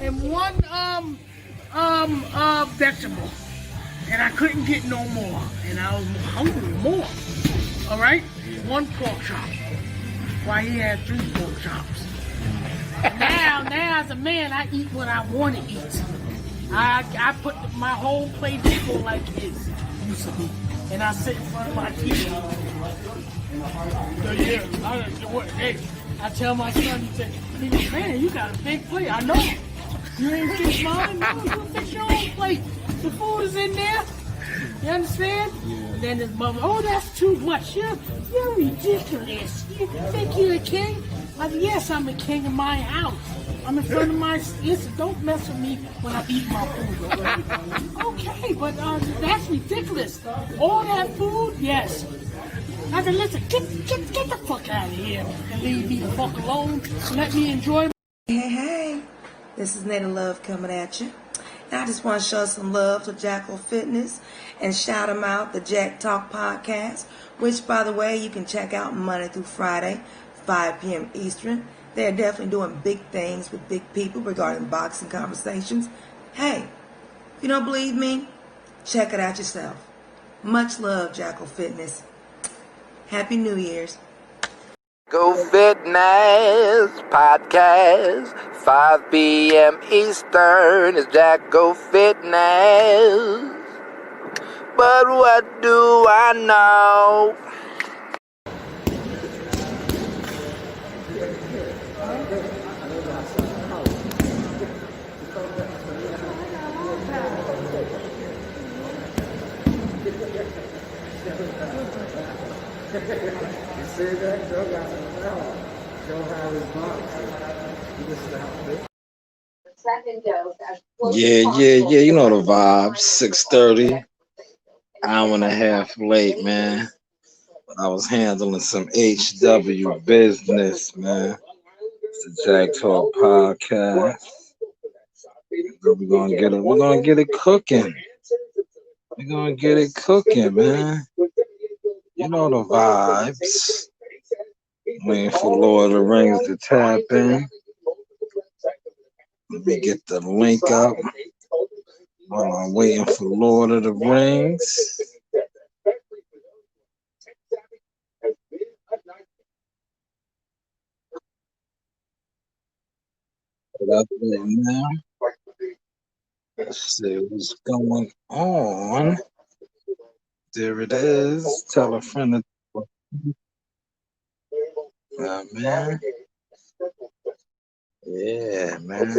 And one vegetable, and I couldn't get no more, and I was hungry more. All right, one pork chop. Why he had 3 pork chops. Now as a man, I eat what I want to eat. I put my whole plate full like his used to be, and I sit in front of my TV. So yeah, I tell my son, he said, man, you got a big plate. I know. You ain't fix mine. No, you fix your own plate. The food is in there. You understand? Yeah. And then his mother, oh, that's too much. You're ridiculous. You think you're a king? I said, yes, I'm a king in my house. I'm in front of my, listen, don't mess with me when I eat my food. Okay, but that's ridiculous. All that food, yes. I said, listen, get the fuck out of here and leave me the fuck alone. Let me enjoy. Hey, this is Netta Love coming at you. And I just want to show some love to Jackal Fitness and shout them out, the JAK Talk podcast, which, by the way, you can check out Monday through Friday, 5 p.m. Eastern. They're definitely doing big things with big people regarding boxing conversations. Hey, if you don't believe me, check it out yourself. Much love, Jackal Fitness. Happy New Year's. Go Fitness Podcast, 5 p.m. Eastern is Jack Go Fitness. But what do I know? See that? Joe got some power. Joe had his box. Yeah. You know the vibes. 6:30. Hour and a half late, man. But I was handling some HW business, man. It's the JAK Talk podcast. We're gonna get it cooking. We're gonna get it cooking, man. You know the vibes. Waiting for Lord of the Rings to tap in. Let me get the link up while I'm waiting for Lord of the Rings. Put up there now. Let's see what's going on. There it is. Tell a friend to man. Yeah, man.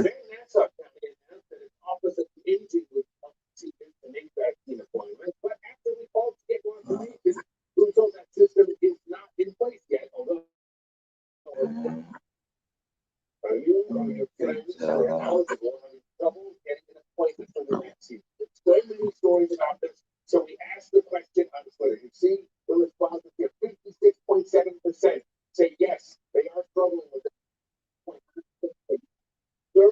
So we asked the question on Twitter. You see the response here: 56.7% say yes, they are struggling with it. 36%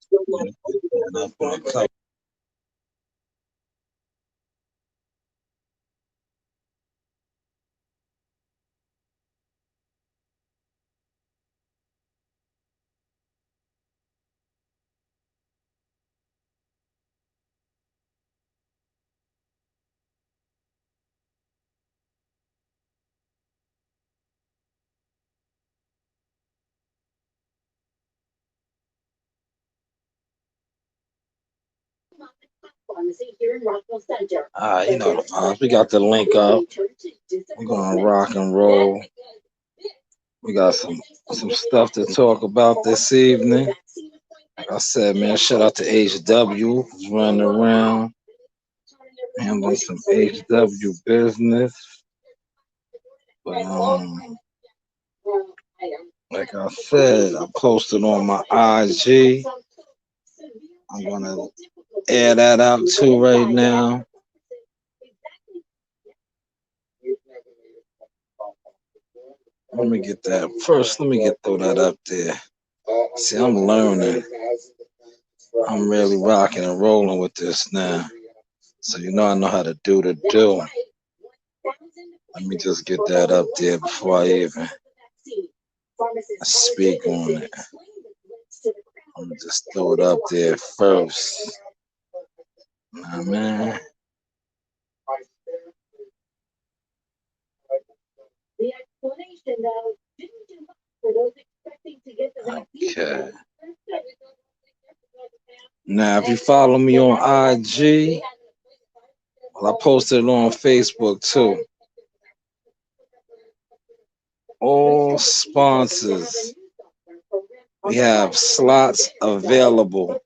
still don't. You know the vibes. We got the link up. We're gonna rock and roll. We got some stuff to talk about this evening. Like I said, man, shout out to HW who's running around handling some HW business. But like I said, I posted on my IG. I'm gonna air that out too right now. Let me get that first. Let me throw that up there. See, I'm learning. I'm really rocking and rolling with this now. So I know how to do the do. Let me just get that up there before I even speak on it. I'm gonna just throw it up there first. Nah, man. Okay. Now, if you follow me on IG, well, I posted it on Facebook too. All sponsors, we have slots available.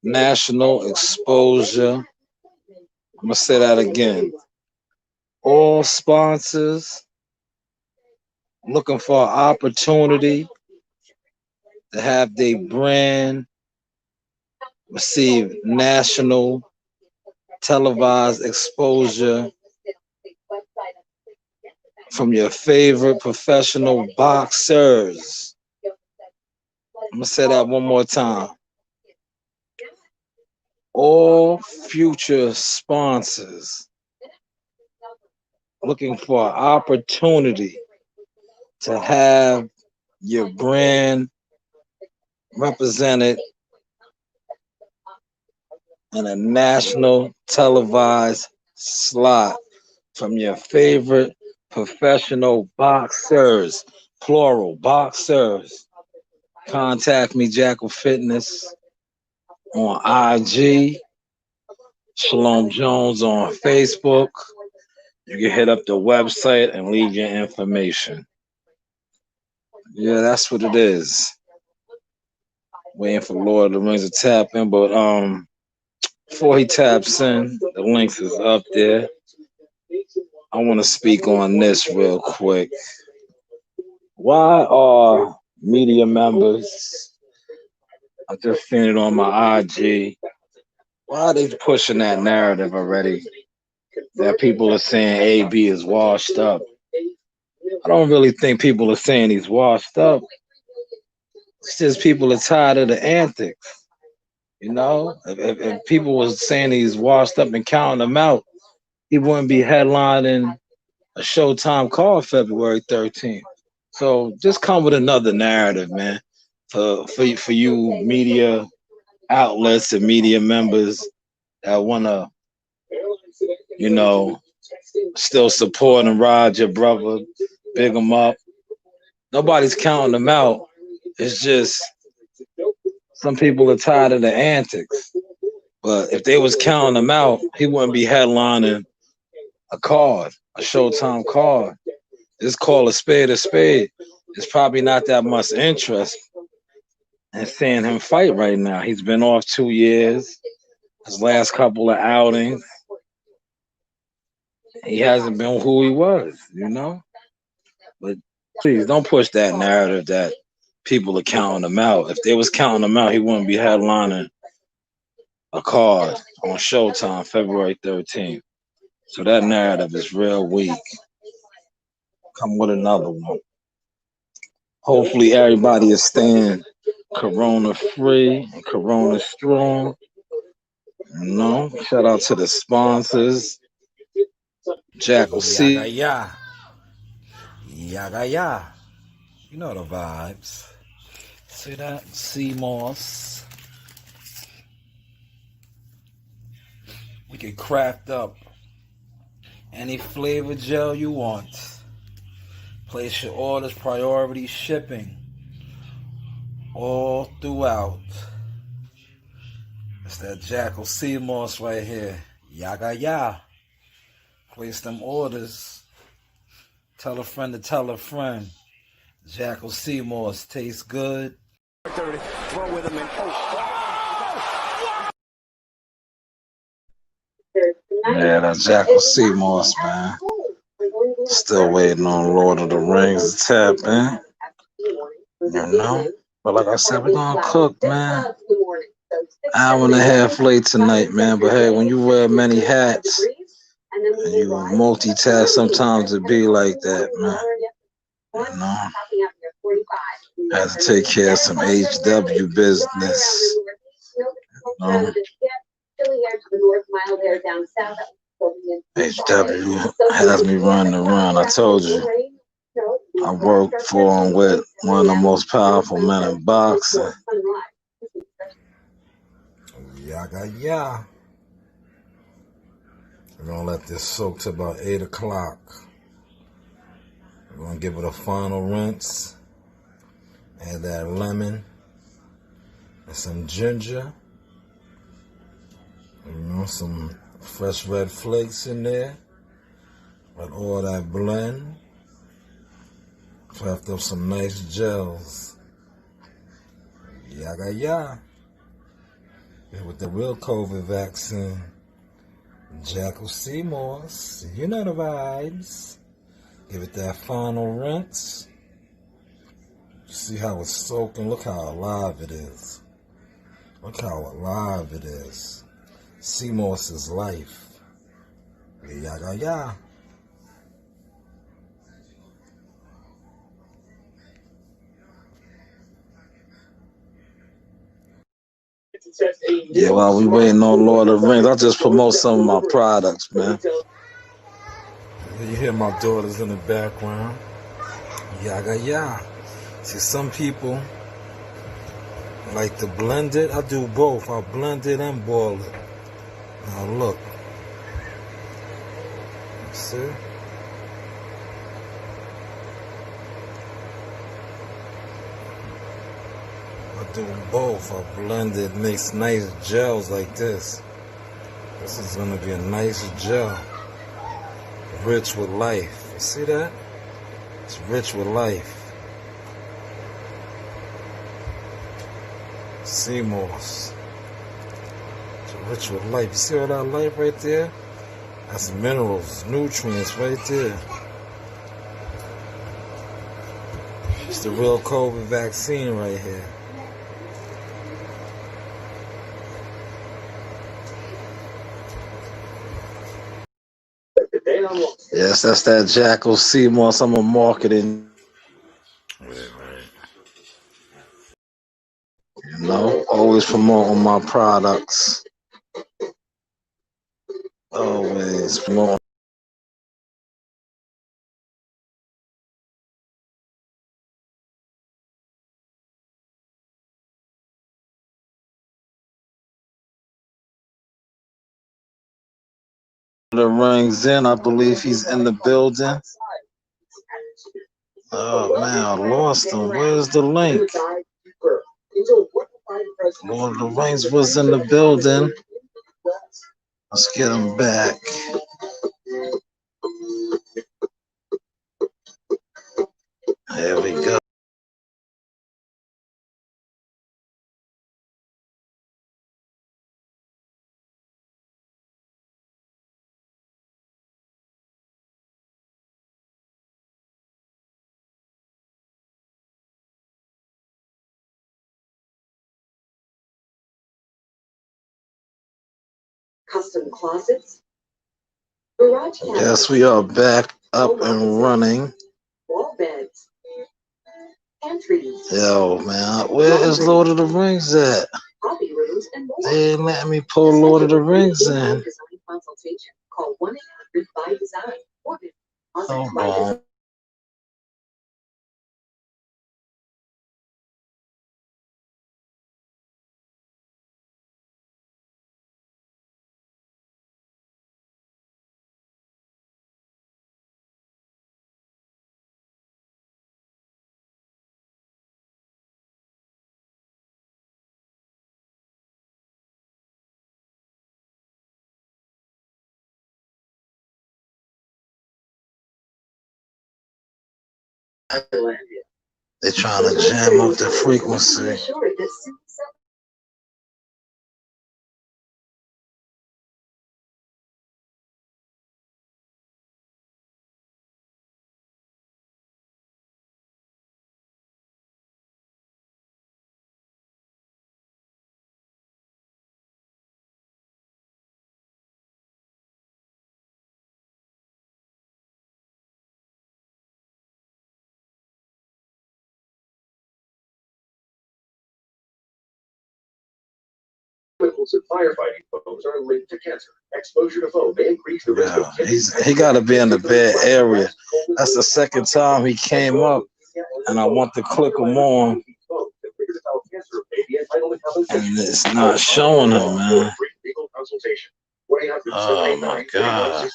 National exposure. I'm gonna say that again. All sponsors looking for an opportunity to have their brand receive national televised exposure from your favorite professional boxers. I'm gonna say that one more time. All future sponsors looking for an opportunity to have your brand represented in a national televised slot from your favorite professional boxers, plural boxers. Contact me, Jackal Fitness, on IG, Shalom Jones on Facebook. You can hit up the website and leave your information. Yeah, that's what it is. Waiting for Lord of the Rings to tap in, but before he taps in, the links is up there. I want to speak on this real quick. Why are media members, I just seen it on my IG, why are they pushing that narrative already that people are saying AB is washed up? I don't really think people are saying he's washed up. It's just people are tired of the antics. If people was saying he's washed up and counting them out, he wouldn't be headlining a Showtime call February 13th. So just come with another narrative, man, for you media outlets and media members that want to, still support and ride your brother, big him up. Nobody's counting them out. It's just some people are tired of the antics. But if they was counting him out, he wouldn't be headlining a card, a Showtime card. Just call a spade a spade. There's probably not that much interest in seeing him fight right now. He's been off 2 years. His last couple of outings, he hasn't been who he was, But please don't push that narrative that people are counting him out. If they was counting him out, he wouldn't be headlining a card on Showtime February 13th. So that narrative is real weak. Come with another one. Hopefully everybody is staying corona free and corona strong. Shout out to the sponsors. Jackal Yaga C. ya. Yaga ya. You know the vibes. See that? Sea moss. We can craft up any flavor gel you want. Place your orders, priority shipping all throughout. It's that Jackal Sea Moss right here. Yaga ya. Place them orders. Tell a friend to tell a friend. Jackal Seymour's tastes good. 30. Throw with him and Yeah, that Jackal Seymour's, man. Still waiting on Lord of the Rings to tap in. You know? But like I said, we're gonna cook, man. Hour and a half late tonight, man. But hey, when you wear many hats and you multitask, sometimes it be like that, man. You know? Had to take care of some HW business. HW has me running around. I told you. I work for him with one of the most powerful men in boxing. Yeah. We're gonna let this soak to about 8 o'clock. We're gonna give it a final rinse. Add that lemon and some ginger. You know, some fresh red flakes in there. Let all that blend. Craft up some nice gels. Yeah. And with the real COVID vaccine, Jackal Seymour's, you know the vibes. Give it that final rinse. See how it's soaking. Look how alive it is. Look how alive it is. Seymour's is life. Yeah. Yeah, while we waiting on Lord of the Rings, I'll just promote some of my products, man. You hear my daughters in the background. Yeah. See, some people like to blend it. I do both. I blend it and boil it. Now look. See? I do both. I blend it, makes nice gels like this. This is gonna be a nice gel. Rich with life. You see that? It's rich with life. Seymour's. It's rich with life. You see all that life right there? That's minerals, nutrients right there. It's the real COVID vaccine right here. Yes, that's that Jackal Seymour. I'm a marketing. Right. You know, always promoting my products. Always promoting. The rings in. I believe he's in the building. Oh man, I lost him. Where's the link? Lord of the Rings was in the building. Let's get him back. There we go. Custom closets, garage cabinets, Yes, we are back up and running. wall beds, pantries, Yo, man, where is Lord of the Rings at? hobby rooms, and more. They ain't letting me pull Lord of the Rings in. Design consultation. Call 1-800-BY-DESIGN or visit Hold by on. Design. They're trying to jam up the frequency. Chemicals and firefighting foams are linked to cancer. Exposure to foam may increase the risk of He got to be in the bad area. That's the second time he came up, and I want to click him on, and it's not showing him, man. Oh my God.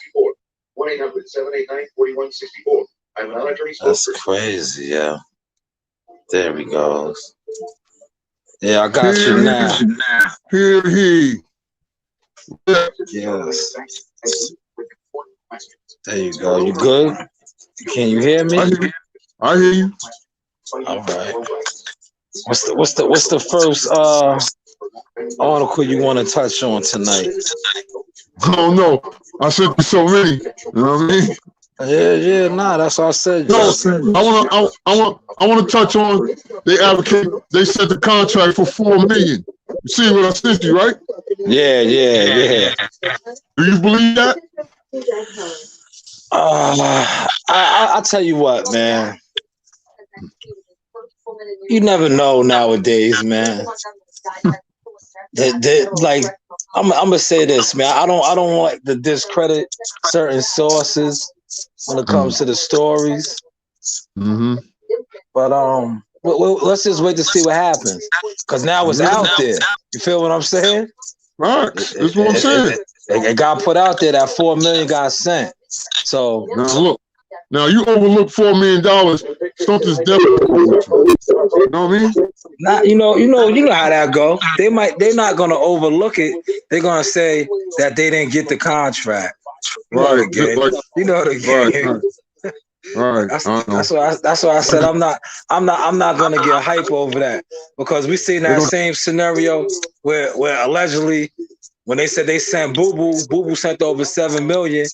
1-800-789-4164. I'm an attorney. That's crazy, yeah. There he goes. Yeah, I got you now. Here he. Yes. There you go. You good? Can you hear me? I hear you. All right. What's the first article you want to touch on tonight? I don't know. I said so many. You know what I mean? Yeah, nah, that's what I said. No, I want to touch on. They advocate. They set the contract for $4 million. You see what I sent you, right? Yeah. Do you believe that? I'll tell you what, man. You never know nowadays, man. Like, I'm gonna say this, man. I don't like to discredit certain sources when it comes to the stories. Mm-hmm. But let's just wait to see what happens, because now it's out there. You feel what I'm saying? Right. That's what I'm saying. It got put out there that $4 million got sent. So now look. Now you overlook $4 million. Something's different. You know what I mean? Not, you know how that go. They're not gonna overlook it. They're gonna say that they didn't get the contract. Right. You know the game. Right. That's why I said I'm not gonna get hype over that, because we seen that same scenario where allegedly when they said they sent Boo Boo sent over $7 million,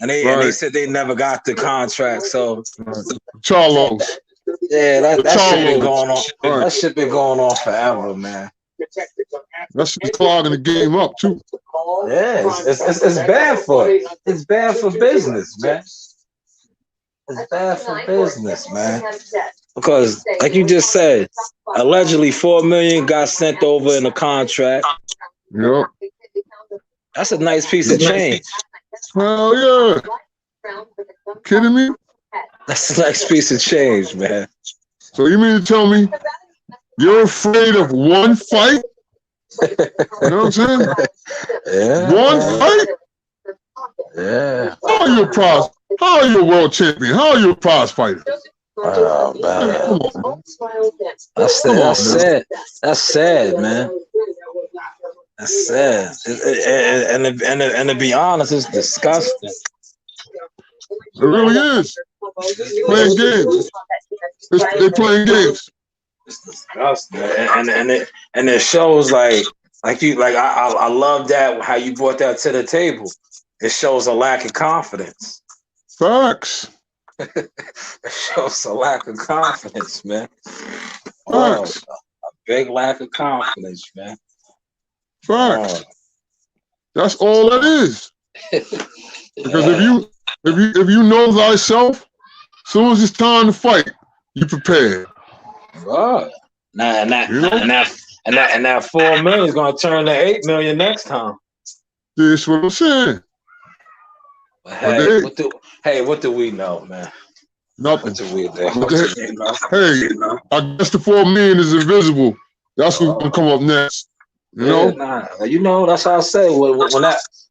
and they said they never got the contract. So Charlos. Yeah, that shit been going on. Right. That shit been going on forever, man. That's clogging the game up too. Yeah, it's bad for it. It's bad for business, man. It's bad for business, man. Because, like you just said, allegedly $4 million got sent over in a contract. Yep. That's a nice piece of change. Hell yeah. Kidding me? That's a nice piece of change, man. So you mean to tell me you're afraid of one fight? You know what I'm saying? Yeah. One fight? Yeah. How are you a world champion? How are you a prize fighter? Oh, man. That's sad, man. That's sad. And to be honest, it's disgusting. It really is. Playing games. They playing games. It's disgusting, and it shows I love that how you brought that to the table. It shows a lack of confidence. Facts. It shows a lack of confidence, man. Facts. A big lack of confidence, man. Facts. That's all that is. Because if you know thyself, as soon as it's time to fight, you prepared. Right. And that $4 million is gonna turn to $8 million next time. That's what I'm saying. What do we know, man? Nothing. What do we know? Hey, I guess the $4 million is invisible. That's what's gonna come up next. You know? That's how I say when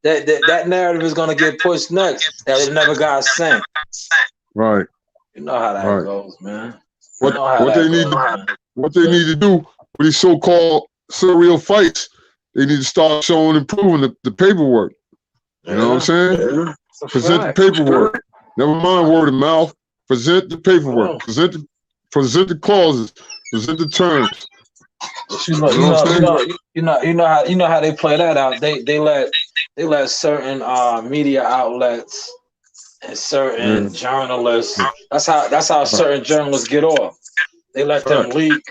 that narrative is gonna get pushed next, that it never got sent. Right. You know how that goes, man. What they need to do with these so-called serial fights, they need to start showing and proving the paperwork. You know what I'm saying? Present the paperwork. Never mind word of mouth. Present the paperwork. Present present the clauses, present the terms. But you know how they play that out. They let certain media outlets and certain journalists. That's how certain journalists get off. They let them leak,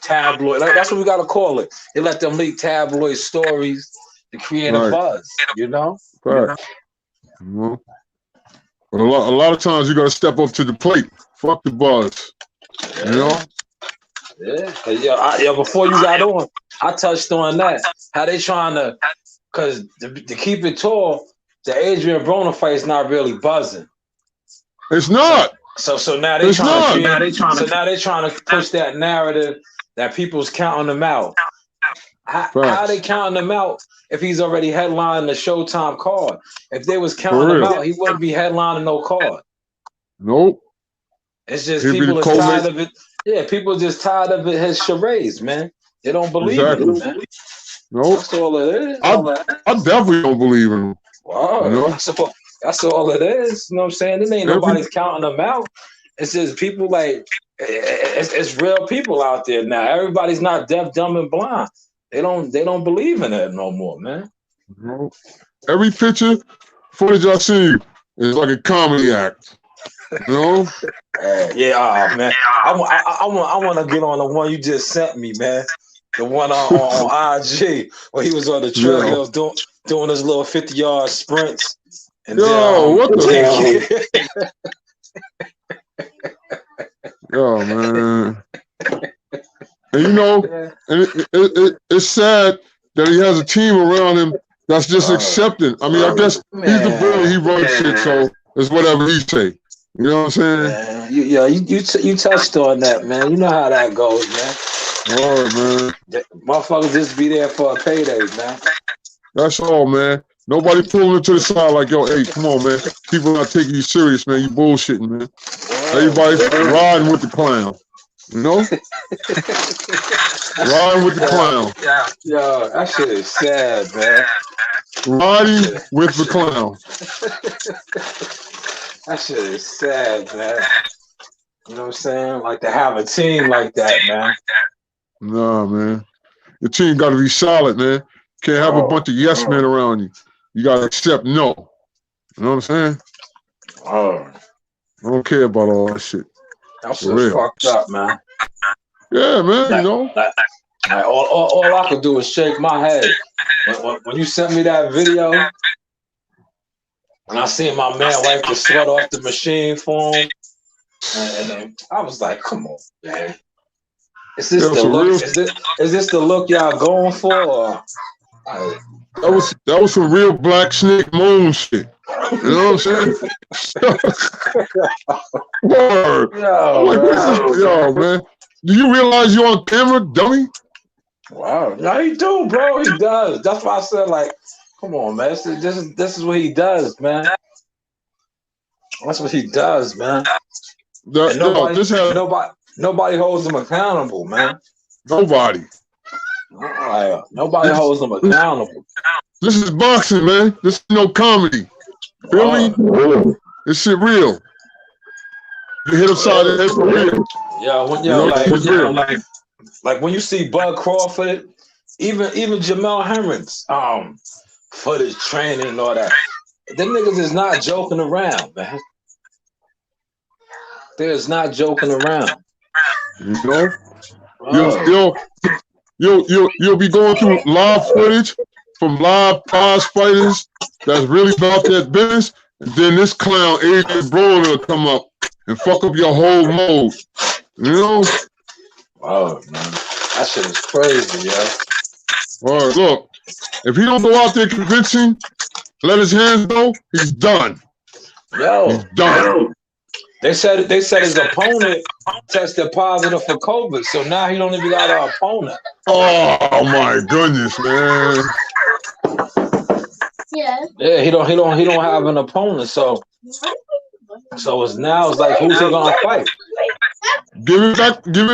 tabloid. That's what we gotta call it. They let them leak tabloid stories to create a buzz. Right. But a lot of times you gotta step up to the plate. Fuck the buzz. Yeah. Before you got on, I touched on that. How they trying to, because to keep it tall, the Adrian Broner fight is not really buzzing. It's not. So now they trying to push that narrative that people's counting them out. How they counting them out if he's already headlining the Showtime card? If they was counting him out, he wouldn't be headlining no card. Nope. It's just people are tired of it. Yeah, people are just tired of it. His charades, man. They don't believe in it, man. Nope. That's all it is. I definitely don't believe in him. Wow. That's all it is. You know what I'm saying? There ain't nobody's counting them out. It's just people it's real people out there now. Everybody's not deaf, dumb, and blind. They don't believe in it no more, man. No. Every picture, footage I see is like a comedy act. Man. I want to get on the one you just sent me, man. The one on IG where he was on the trail. He was doing his little 50-yard sprints. And what the hell? Man. And it's sad that he has a team around him that's just accepting. I mean, I guess he's the boy, he runs shit, so it's whatever he say. You know what I'm saying? You touched on that, man. You know how that goes, man. All right, man. Motherfuckers just be there for a payday, man. That's all, man. Nobody pulling it to the side like, yo, hey, come on, man. People not taking you serious, man. You bullshitting, man. Everybody's riding with the clown. Riding with the clown. Yo, that shit is sad, man. Riding with the clown. That shit is sad, man. You know what I'm saying? Like to have a team like that, man. Nah, man. Your team got to be solid, man. Can't have a bunch of yes men around you. You got to accept no. You know what I'm saying? I don't care about all that shit. That shit's fucked up, man. Yeah, man, all I could do is shake my head. When you sent me that video, and I seen my man wipe the sweat off the machine for him, and then I was like, come on, man. Is this the look? Is this the look y'all going for? Or, that was some real Black Snake Moan shit. You know what I'm saying? Word. Yo, man. Do you realize you're on camera, dummy? Wow. No, he do, bro. He does. That's why I said, like, come on, man. This is what he does, man. That's what he does, man. Nobody holds him accountable, man. Nobody. Nobody holds him accountable. This is boxing, man. This is no comedy. Feel me? This shit real. You hit upside the head for real. Yeah, like when you see Bud Crawford, even Jamel Herman's footage training and all that, them niggas is not joking around, man. They're not joking around. You'll be going through live footage from live prize fighters that's really about that business, and then this clown Adrian Broner will come up and fuck up your whole mode. You know? Oh man, that shit is crazy, yo. All right, look, if he don't go out there convincing, let his hands go, he's done. He's done. They said his opponent tested positive for COVID, so now he don't even got an opponent. Oh my goodness, man. Yeah, he don't have an opponent, so it's like who's he gonna fight? Give it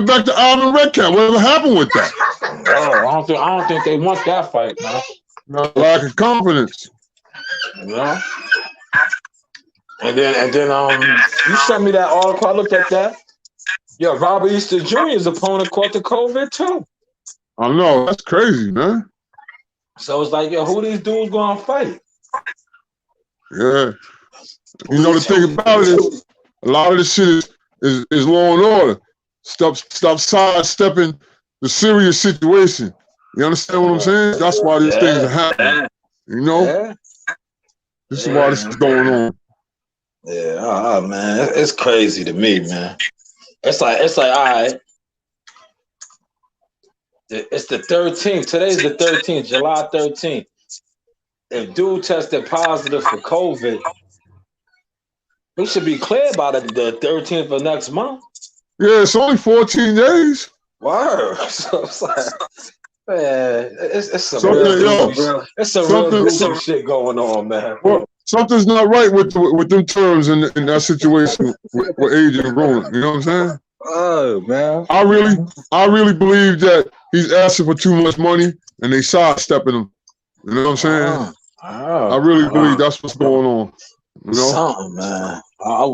back to Alvin Redcat. Whatever happened with that? I don't think they want that fight, man. No, lack of confidence. Yeah. And then you sent me that article. I looked at that. Yo, Robert Easter Jr.'s opponent caught the COVID too. I know, that's crazy, man. So it's like, yo, who these dudes gonna fight? Yeah. You know, the thing about it is, a lot of this shit is law and order. Stop sidestepping the serious situation. You understand what I'm saying? That's why these things are happening. You know? This is why this is going on. Yeah, man, it's crazy to me, man. It's like, all right. It's the 13th. Today's the 13th, July 13th. If dude tested positive for COVID, we should be clear about it the 13th of next month. Yeah, it's only 14 days. Word. So it's like, man, it's some real goofy shit going on, man. Well, something's not right with them terms in that situation with age and growing. You know what I'm saying? Oh man, I really believe that he's asking for too much money and they sidestepping him. You know what I'm saying? I really believe that's what's going on. You know? Something, man. I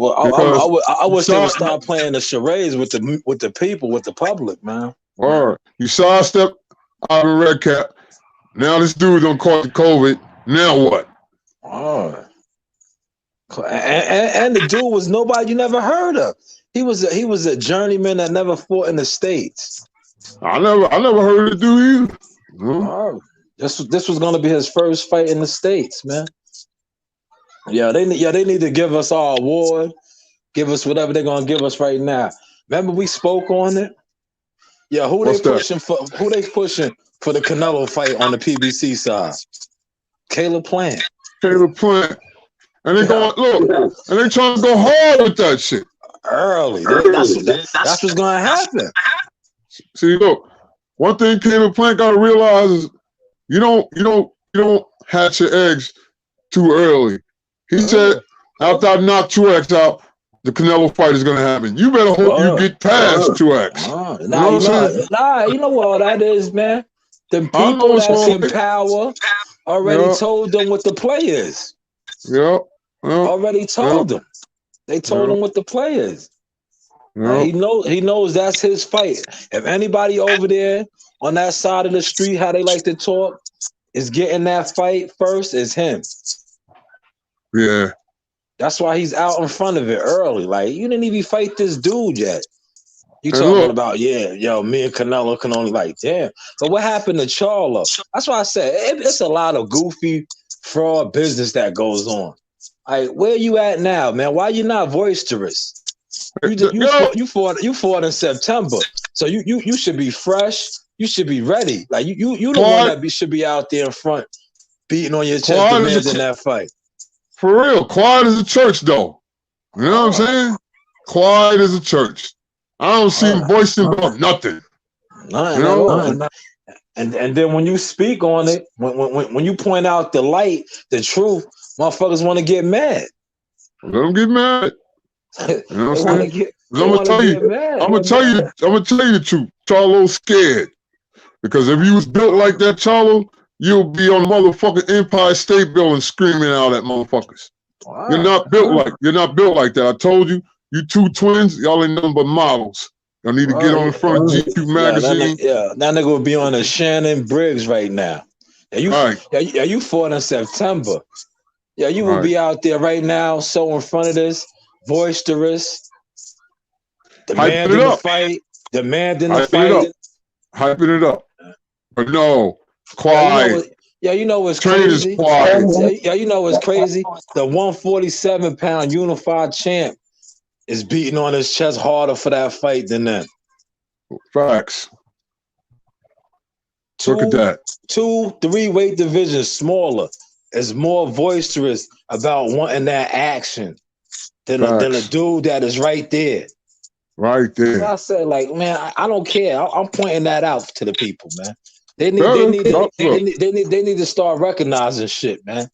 wish they would stop playing the charades with the people, with the public, man. All right, you sidestep Ivan Redcap. Now this dude done caught the COVID. Now what? Oh. And the dude was nobody you never heard of. He was a journeyman that never fought in the States. I never heard of the dude either. Oh, this was gonna be his first fight in the States, man. Yeah, they need to give us our award, give us whatever they're gonna give us right now. Remember we spoke on it? Yeah, who they pushing for the Canelo fight on the PBC side? Caleb Plant. And they going look, and they trying to go hard with that shit. Early. That's what's gonna happen. See, look, one thing Caleb Plant gotta realize is you don't hatch your eggs too early. He said after I knock 2X out, the Canelo fight is gonna happen. You better hope you get past 2X. You know what all that is, man. The people that's in power already told them what the play is. Already told them. They told him what the play is. He knows that's his fight. If anybody over there on that side of the street, how they like to talk, is getting that fight first, is him. Yeah. That's why he's out in front of it early. Like, you didn't even fight this dude yet. You talking about, me and Canelo can only, like, damn. But what happened to Charlo? That's why I said it's a lot of goofy fraud business that goes on. Like, where you at now, man? Why you not boisterous? You fought in September, so you should be fresh. You should be ready. Like you the one that should be out there in front, beating on your chest, demanding that fight. For real, quiet as a church, though. You know what I'm saying? Quiet as a church. I don't see him boasting about nothing. And then when you speak on it, when you point out the light, the truth, motherfuckers want to get mad. Let them get mad. You know what I'm saying? I'm gonna tell you the truth. Charlo's scared. Because if you was built like that, Charlo, you'll be on the motherfucking Empire State Building screaming out at motherfuckers. Wow. You're not built like that. I told you, you two twins, y'all ain't nothing but models. Y'all need to get on the front of GQ magazine. That nigga would be on a Shannon Briggs right now. You fought in September. Yeah, you will be out there right now, so in front of this, boisterous, demanding the fight, hyping it up. But no, quiet. You know what's crazy? You know what's crazy? The 147-pound unified champ is beating on his chest harder for that fight than them. Facts. Look at that. 2-3 weight divisions smaller is more boisterous about wanting that action than a dude that is right there. Right there. So I said, like, man, I don't care. I'm pointing that out to the people, man. They need to start recognizing shit, man.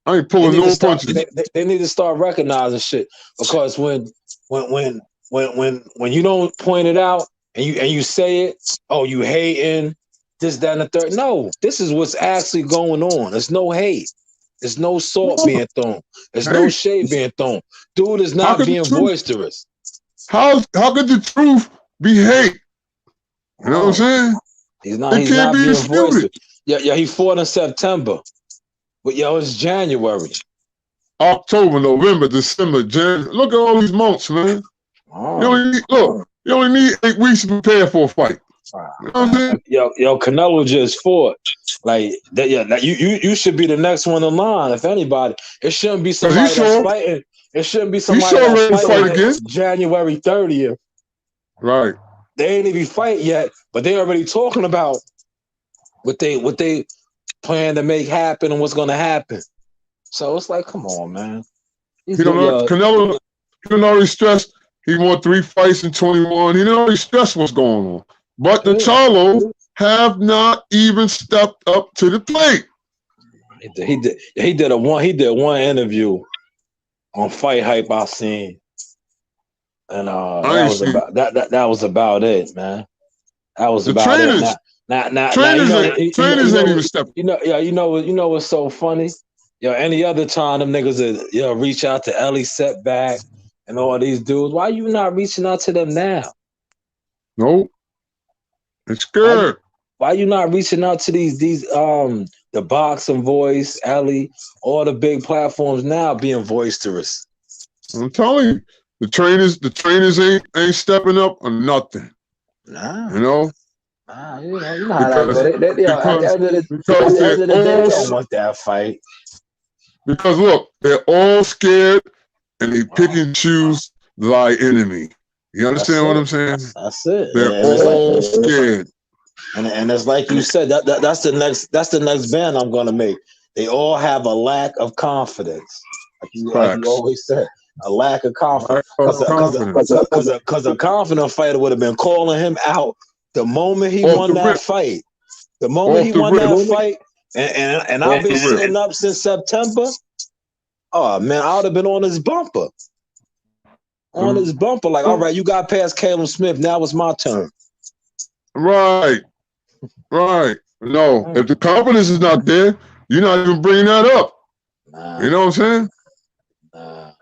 I ain't pulling no punches. They need to start recognizing shit, because when you don't point it out and you say it, oh, you hating this, that, and the third. No, this is what's actually going on. There's no hate. There's no salt being thrown. There's no shade being thrown. Dude is not being boisterous. How could the truth be hate? You know what I'm saying? He's not. It He's can't not be being voiced. disputed. Yeah. He fought in September, but yo, it's January. October, November, December, January. Look at all these months, man. You only need 8 weeks to prepare for a fight. You know what I'm saying? Yo, Canelo just fought. Like that. Yeah, you should be the next one in line. If anybody, it shouldn't be somebody that's fighting. It shouldn't be somebody that's fighting again. January 30th. Right. They ain't even fight yet, but they already talking about what they plan to make happen and what's gonna happen. So it's like, come on, man. Canelo already stressed he won 3 fights in 21. He didn't already stress what's going on. But the Charlo have not even stepped up to the plate. He did one interview on Fight Hype I seen. And that was about it, man. That was about it. Trainers ain't even stepping. You know what's so funny? Any other time them niggas would, reach out to Ellie Setback and all these dudes. Why you not reaching out to them now? Nope. It's good. Why you not reaching out to these the Boxing Voice, Ellie, all the big platforms now being boisterous? I'm telling you, the trainers ain't stepping up or nothing. Nah. You know? Nah, you know how that because they don't want that fight. Because look, they're all scared and they pick and choose thy enemy. You understand what I'm saying? That's it. They're all scared. And it's like you said, that's the next band I'm gonna make. They all have a lack of confidence. Like you always said. A lack of confidence. Because a confident fighter would have been calling him out the moment he won that fight. The moment he won that fight, and I've been sitting up since September. Oh man, I would have been on his bumper. Like, all right, you got past Caleb Smith. Now it's my turn. Right. No, if the confidence is not there, you're not even bringing that up. You know what I'm saying?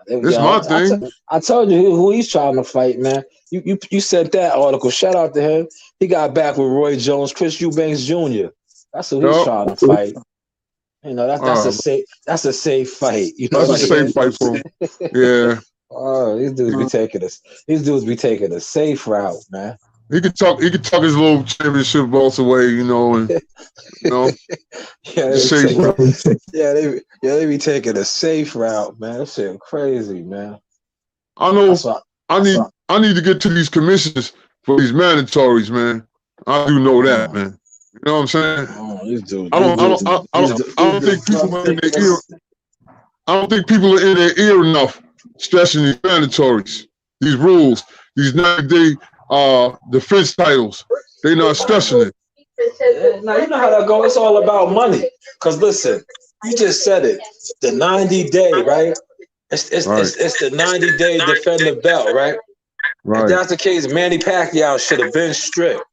It's my thing. I told you who he's trying to fight, man. You sent that article. Shout out to him. He got back with Roy Jones, Chris Eubanks Jr. That's who he's trying to fight. You know, that's a safe fight. You know, that's a safe fight for him. Yeah. Oh, these dudes be taking a safe route, man. He could talk his little championship belts away, you know, and they be taking a safe route, man. That shit crazy, man. I know. I need to get to these commissions for these mandatories, man. I do know that, man. You know what I'm saying? I don't think people are in their ear. I don't think people are in their ear enough stressing these mandatories, these rules, these 90-day defense titles. They're not stressing it. Now you know how that goes. It's all about money. Cause listen, you just said it. The 90-day, right? It's the 90-day defend the belt, right? Right. If that's the case, Manny Pacquiao should have been stripped.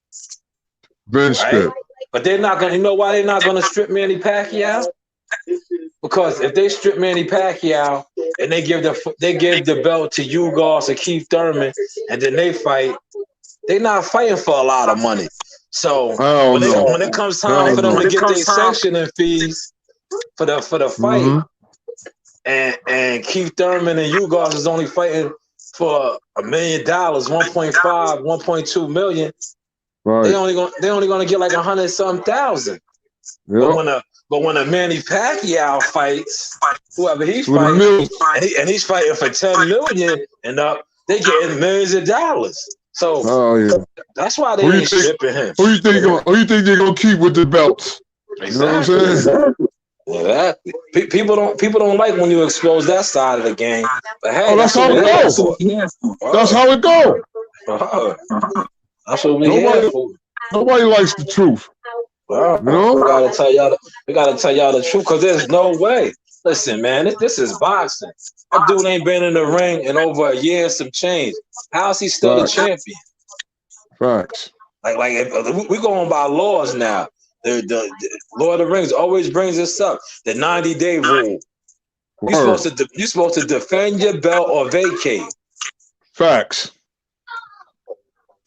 Stripped. But they're not gonna. You know why they're not gonna strip Manny Pacquiao? Because if they strip Manny Pacquiao and they give the belt to Ugas or Keith Thurman, and then they fight, they're not fighting for a lot of money. So when it comes time for them to get their sanctioning fees for the fight, and Keith Thurman and Ugas is only fighting for $1 million, 1.5, 1.2 million. Right. They only gonna get like 100-some thousand. Yep. But when a Manny Pacquiao fights, whoever he's fighting, and he's fighting for $10 million and up, they getting millions of dollars. So that's why they ain't stripping him. Who you think they're gonna keep with the belts? Exactly. You know what I'm saying? Exactly. People don't like when you expose that side of the game. But hey, that's how it goes. That's how it goes. That's what we here for. Nobody likes the truth. You know? We gotta tell y'all the truth, because there's no way. Listen, man, this is boxing. That dude ain't been in the ring in over a year and some change. How is he still the champion? Facts. Like if we going by laws now. The Lord of the Rings always brings us up. The 90-day rule. You're supposed to defend your belt or vacate. Facts.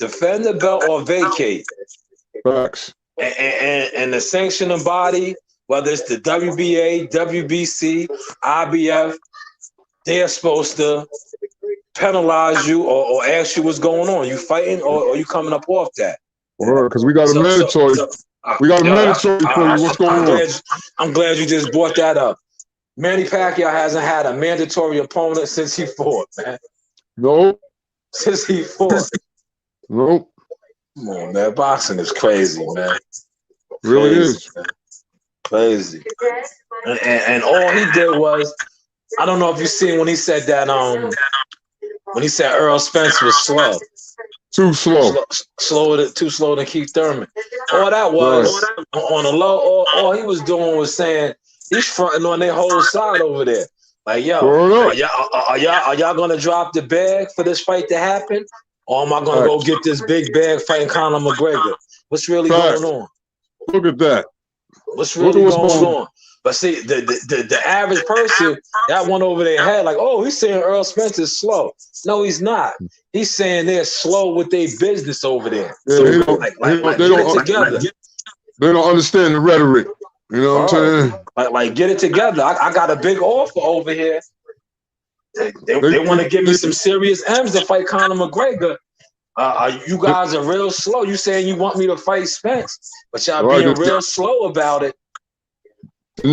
defend the belt or vacate. Facts. And the sanctioning body, whether it's the WBA, WBC, IBF, they're supposed to penalize you or ask you what's going on. You fighting or you coming up off that? Because we got a mandatory. We got a mandatory for you. What's going on? I'm glad you just brought that up. Manny Pacquiao hasn't had a mandatory opponent since he fought, man. Nope. Since he fought. Nope. Come on, man. Boxing is crazy, man. Really is. Man. Crazy. And all he did was, I don't know if you seen when he said that, when he said Earl Spence was slow. Too slow. Too slow to Keith Thurman. All that was on the low. All he was doing was saying he's fronting on their whole side over there. Like, yo, are y'all gonna drop the bag for this fight to happen, or am I gonna go get this big bag fighting Conor McGregor? What's really going on? Look at that. What's really going on? But see, the average person, that went over their head like, oh, he's saying Earl Spence is slow. No, he's not. He's saying they're slow with their business over there. Yeah, so they don't understand the rhetoric. You know what I'm saying? Like get it together. I got a big offer over here. They want to give me some serious M's to fight Conor McGregor. You guys are real slow. You saying you want me to fight Spence, but y'all being real slow about it. The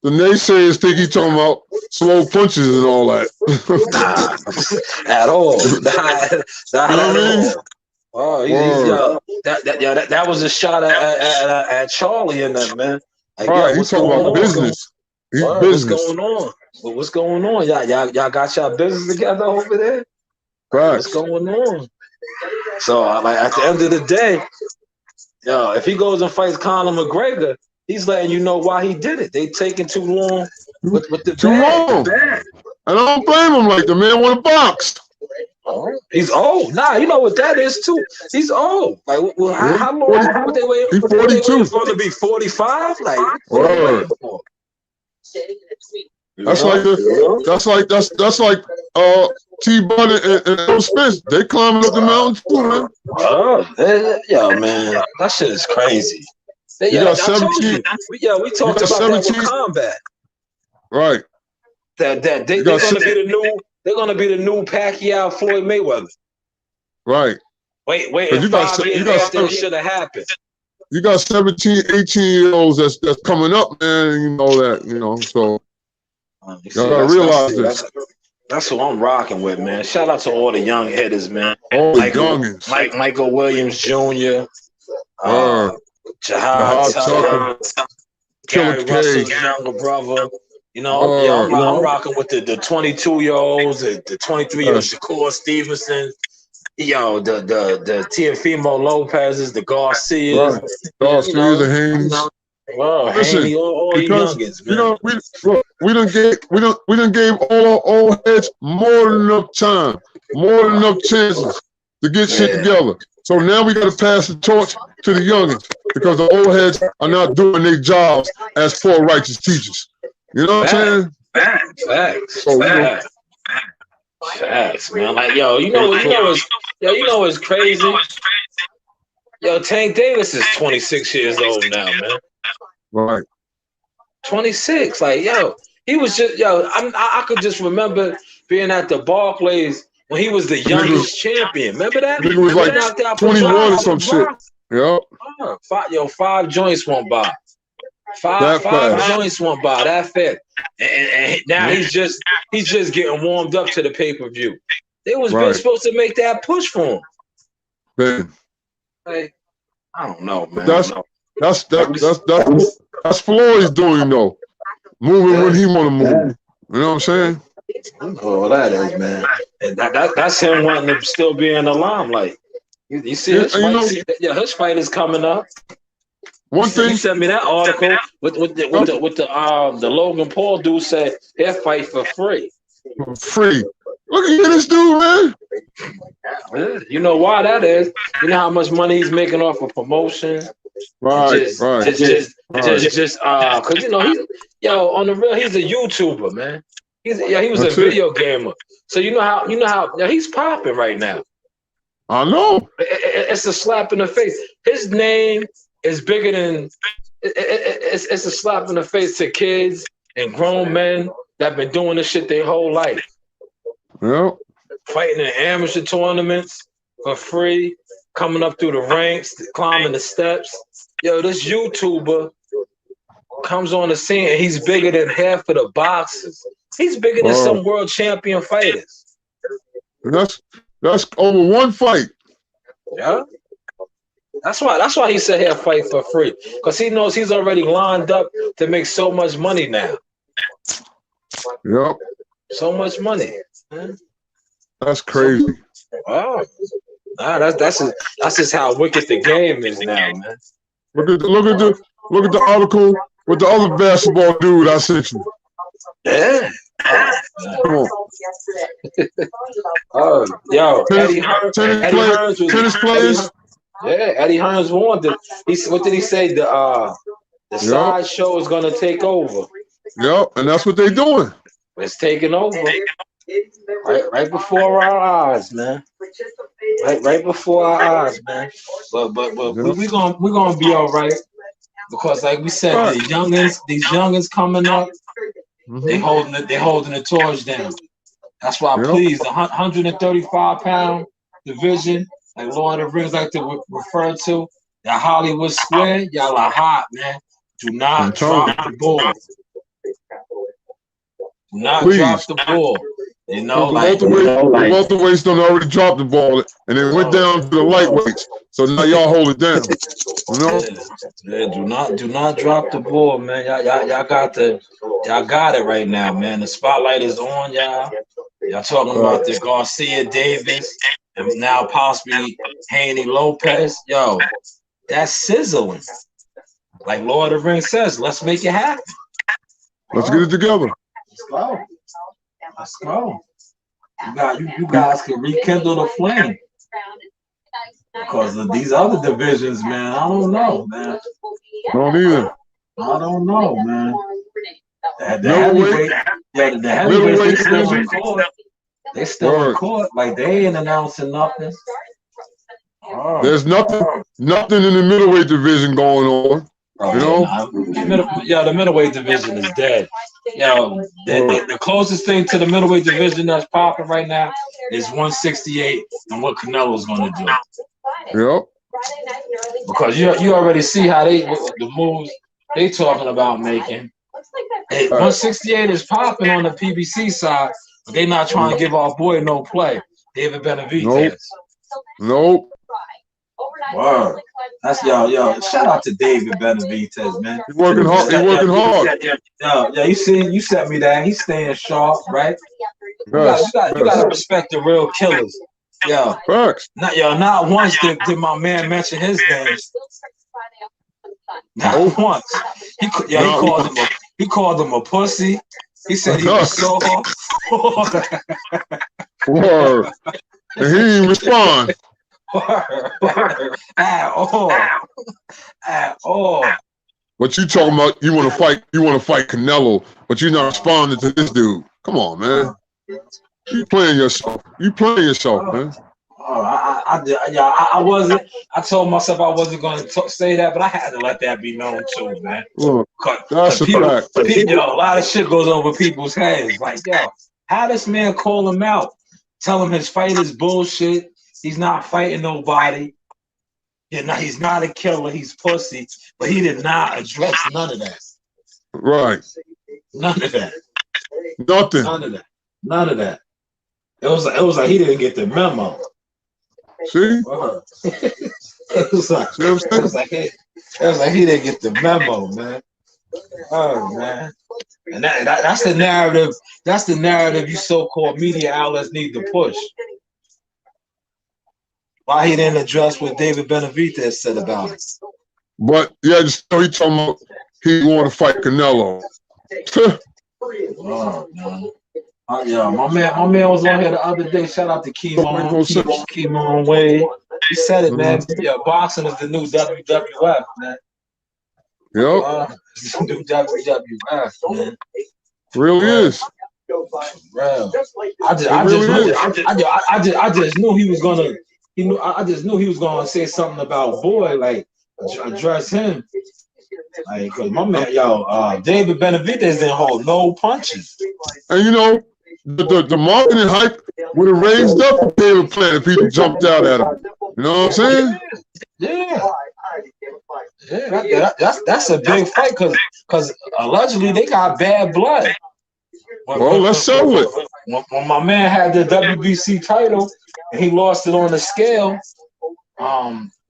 naysayers think he's talking about slow punches and all that. At all. Not at all. Oh, that was a shot at Charlie and them, man. Like, he's talking about business. What's going on? What's going on? Y'all got y'all business together over there? Right. What's going on? So, like, at the end of the day, if he goes and fights Conor McGregor, he's letting you know why he did it. They taking too long with the long. And I don't blame him. Like, the man want to box. He's old. Nah, you know what that is too. He's old. Like, how long? What they wait? He's 42. He's going to be 45. Like, that's like T-Bunny and Earl Spence. They climbing up the mountain too, man. Man, that shit is crazy. You got 17. We talked about 17. That with Combat. Right. They're gonna be the new Pacquiao Floyd Mayweather. Right. Wait, you got 5 years after it should have happened. You got 17, 18-year-olds that's coming up, man. You know that, so you gotta realize this. That's who I'm rocking with, man. Shout out to all the young hitters, man. All the youngins. Michael Williams Jr. Jahad Tucker, Gary Russell's younger brother. I'm rocking with the 22-year-olds, the 23-year-old Shakur Stevenson, the Teofimo Lopez's, the Garcias, the Haynes. Listen, all the youngins, man. We done gave all our old heads more than enough time, more than enough chances to get shit together. So now we got to pass the torch to the youngins because the old heads are not doing their jobs as poor righteous teachers. You know what I'm saying? Facts, man. Like, you know what's crazy? Tank Davis is 26 years old now, man. Right. 26. Like, he was just, I could just remember being at the Barclays when he was the youngest champion. Remember that? He was like 21 or some shit. Yep. 5 joints went by. Five joints went by that fast, and now he's just getting warmed up to the pay-per-view. They was been supposed to make that push for him. Man. Like, I don't know, man. That's Floyd's doing though. Moving when he want to move. You know what I'm saying? Oh, that is, man. And that's him wanting to still be in the limelight. You see his fight is coming up. One thing you sent me that article with the Logan Paul dude said he'll fight for free. Free. Look at this dude, man. You know why that is? You know how much money he's making off of promotion. Right. Just cause on the real, he's a YouTuber, man. He was a video gamer. So you know how he's popping right now. I know. It's a slap in the face. His name is bigger than. It's a slap in the face to kids and grown men that been doing this shit their whole life. Yep. Fighting in amateur tournaments for free, coming up through the ranks, climbing the steps. Yo, this YouTuber comes on the scene and he's bigger than half of the boxers. He's bigger than some world champion fighters. That's over one fight. Yeah. That's why he said he'll fight for free. Because he knows he's already lined up to make so much money now. Yep. So much money. Man. That's crazy. Wow. Nah, that's just how wicked the game is now, man. Look at the article with the other basketball dude I sent you. Yeah. Come on. Oh, yo, Eddie Hearns players. Yeah, Eddie Hearns warned him. What did he say? The side show is gonna take over. Yep, and that's what they're doing. It's taking over. Right before our eyes, man. Right before our eyes, man. But we're gonna be all right. Because like we said, these youngins coming up, they holding the torch down. That's why please the 135-pound division, like Lord of the Rings like to refer to, that Hollywood Square, y'all are hot, man. Do not drop the ball. Do not drop the ball. You know, the welterweights don't already dropped the ball, and it went down to the lightweights. So now y'all hold it down. You know? Yeah, do not drop the ball, man. Y'all got it right now, man. The spotlight is on y'all. Y'all talking about the Garcia Davis and now possibly Haney Lopez. Yo, that's sizzling. Like Lord of the Rings says, let's make it happen. Let's get it together. Let's go. Let's go. You guys can rekindle the flame. Because of these other divisions, man, I don't know, man. Don't either. I don't know, man. The heavyweight division. They still in court. Like they ain't announcing nothing. There's nothing in the middleweight division going on. You know? The middleweight division is dead. The closest thing to the middleweight division that's popping right now is 168 and what Canelo's going to do. Yep. Because you already see how the moves they talking about making. 168 is popping on the PBC side, but they not trying to give our boy no play. David Benavidez. Nope. Wow. That's yo. Shout out to David Benavidez, man. He's working hard. Yeah. You sent me that. He's staying sharp, right? You gotta respect the real killers. Yo. Facts. Not once did my man mention his name. Not once. He called him a pussy. He said he was soft. Word. And he didn't respond. At all. But you talking about you want to fight Canelo, but you're not responding to this dude. Come on, man. You playing yourself, man. I wasn't. I told myself I wasn't going to say that, but I had to let that be known too, man. Look, that's a fact. A lot of shit goes over people's heads. Like, how this man call him out, tell him his fight is bullshit. He's not fighting nobody. He's not a killer. He's pussy. But he did not address none of that. Right. None of that. Nothing. None of that. It was like he didn't get the memo. See? It was like he didn't get the memo, man. Oh man. And that's the narrative. That's the narrative you so-called media outlets need to push. Why he didn't address what David Benavidez said about it. But just he talking about he want to fight Canelo. Oh, man. My man was on here the other day. Shout out to Kimo Wade. He said it, man. Yeah, boxing is the new WWF, man. Yep. It's the new WWF, man. Really is. Bro. I just knew he was gonna he knew. I just knew he was gonna say something about Boy, like address him. Like, cause my man, David Benavidez didn't hold no punches. And you know, the marketing hype would have raised up for Caleb Plant if he jumped out at him. You know what I'm saying? Yeah. That's a big fight because allegedly they got bad blood. Well, let's settle it. When my man had the WBC title and he lost it on the scale,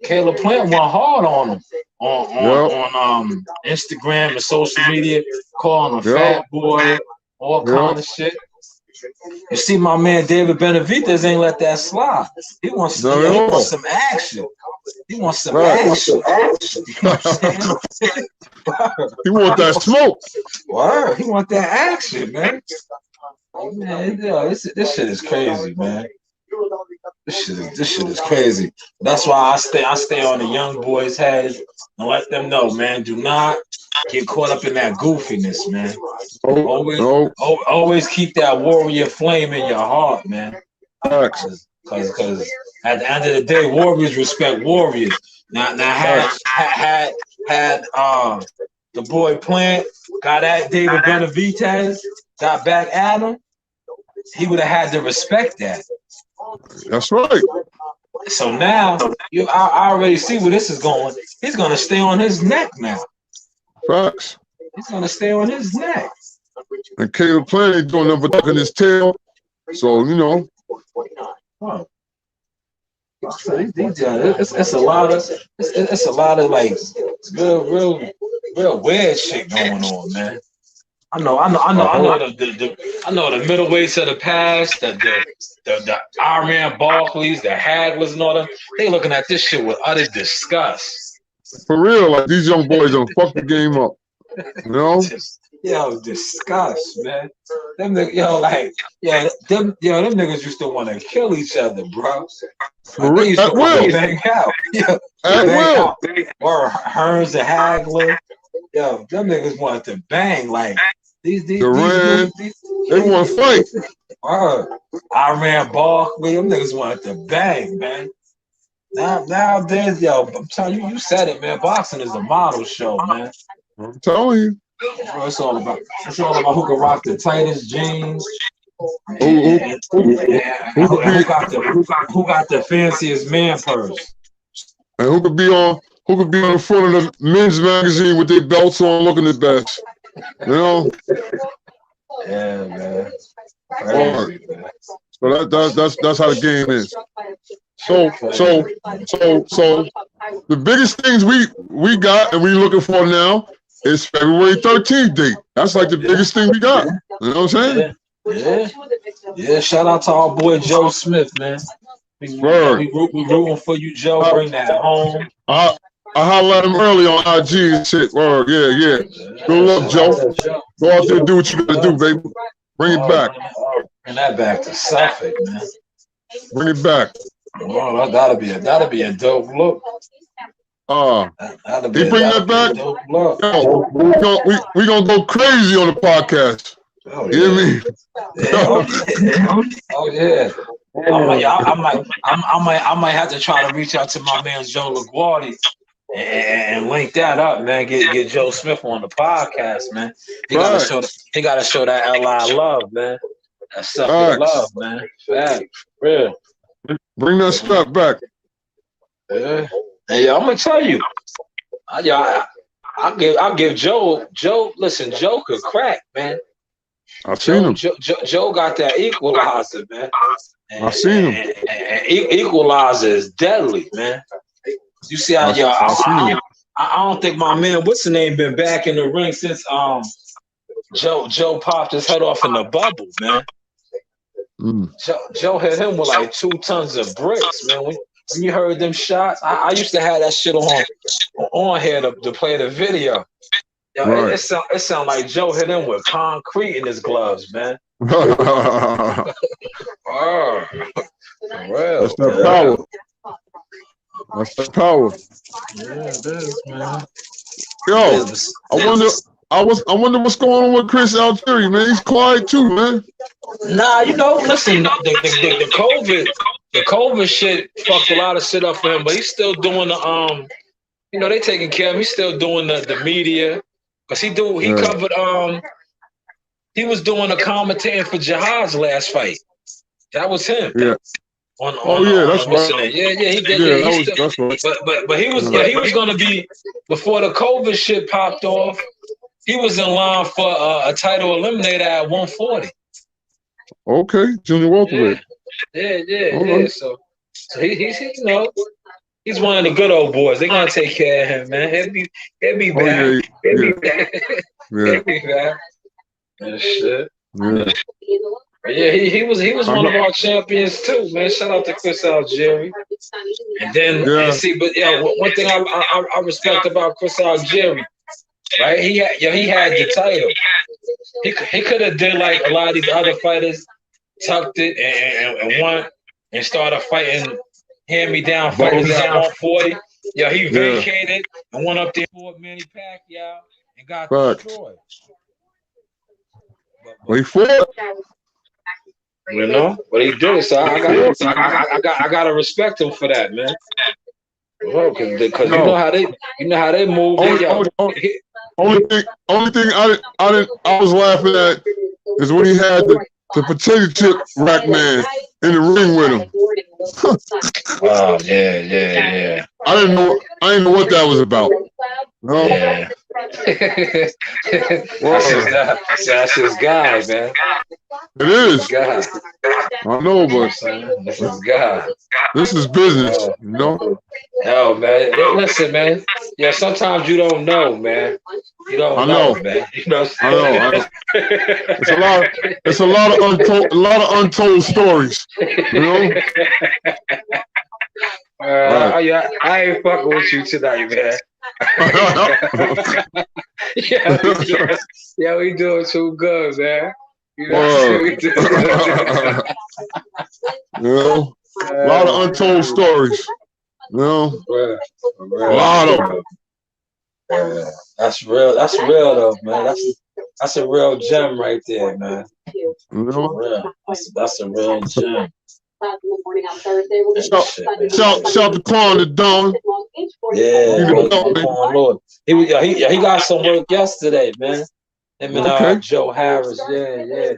Caleb Plant went hard on him on Instagram and social media, calling him fat boy, all kind of shit. You see, my man David Benavidez ain't let that slide. He wants some action. He wants some action. You know what I'm saying? He want that smoke. Word. He want that action, man. Man, this shit is crazy, man. This shit is crazy. That's why I stay on the young boys' heads and let them know, man. Do not get caught up in that goofiness, man. Always keep that warrior flame in your heart, man. Because at the end of the day, warriors respect warriors. Now had the boy Plant got at David Benavidez, got back at him, he would have had to respect that. That's right. So now I already see where this is going. He's gonna stay on his neck now. Facts. He's gonna stay on his neck. And Caleb Plant ain't doing nothing but tucking his tail. So you know. Huh. It's a lot of like real weird shit going on, man. I know the middleweights of the past, the Iron Barclays, the Hagglers and all them. They looking at this shit with utter disgust. For real, like these young boys don't fuck the game up. You know? Disgust, man. Them niggas used to want to kill each other, bro. They used to want to bang out. At will. Or Hearns and Hagler. Yo, them niggas wanted to bang like these they want to fight. Iran Barkley, them niggas wanted to bang, man. Nowadays, yo, I'm telling you, you said it, man. Boxing is a model show, man. I'm telling you. Bro, it's all about who can rock the tightest jeans. Who got the fanciest man purse. And who could be on the front of the men's magazine with their belts on looking the best. You know? Yeah, man. Crazy, man. So that's how the game is. So the biggest things we got and we looking for now is February 13th date. That's like the biggest thing we got. You know what I'm saying? Yeah. Shout out to our boy Joe Smith, man. We rooting for you, Joe. Bring that home. I hollered at him early on IG and shit. Word, yeah. Good luck, Joe. Go out there and do what you gotta do, baby. Bring it back. Bring that back to Suffolk, man. Bring it back. Oh, that'll be a dope look. He bring that back. Yo, we gonna go crazy on the podcast. Oh, you hear me? Oh yeah. I might have to try to reach out to my man Joe LaGuardia and link that up, man. Get Joe Smith on the podcast, man. He gotta show that LI love, man. That Suffolk love, man. Fact, real. Bring that stuff back. Yeah. Hey, I'm gonna tell you. I'll give Joe. Listen, Joe could crack, man. I've seen him. Joe got that equalizer, man. I've seen him. And equalizer is deadly, man. You see how I don't think my man, what's his name, been back in the ring since Joe popped his head off in the bubble, man. Joe hit him with like 2 tons of bricks, man. When you heard them shots, I used to have that shit on here to play the video. Yo, right. It sound like Joe hit him with concrete in his gloves, man. Oh, real. That's that power. That's that power. Yeah, it is, man. Yo, I wonder what's going on with Chris Altieri, man. He's quiet too, man. Nah, listen, the COVID the COVID shit fucked a lot of shit up for him, but he's still doing the you know, they taking care of him. He's still doing the media. Cause he covered he was doing a commentating for Jihad's last fight. That was him. Yeah. That's right. Yeah, he did. Yeah, that's right. But he was gonna be, before the COVID shit popped off, he was in line for a title eliminator at 140. Okay, junior welterweight. Yeah. So he's you know, he's one of the good old boys. They're gonna take care of him, man. He'll be back. He'll be back. And shit. Yeah. Yeah, he was one of our champions too, man. Shout out to Chris Algieri. And then and see, but one thing I respect about Chris Algieri, right? He had the title. He could have did like a lot of these other fighters, tucked it and won and started fighting hand-me-down fighters at 140. Yeah, he vacated and went up there for Manny Pacquiao and got destroyed. Well, he fought. You know, but he did it. So I gotta respect him for that, man. Well, because you know how they move. Only thing I was laughing at is when he had the potato chip rack man in the ring with him. Oh yeah. I didn't know what that was about. No. Yeah. That's his guy, man. It is. Guy. I know, but this is guy. This is business, you know. No, man. Listen, man. Yeah, sometimes you don't know, man. You don't know, man. You know. I know. It's a lot of untold stories, you know. I ain't fucking with you tonight, man. We doing too good, man. You know, a lot of untold stories. You know, a lot of them. That's real though, man. That's a real gem right there, man. You know? That's a real gem. Shout to Quan the Don. Lord. He got some work yesterday, man. Him and Joe Harris, yeah.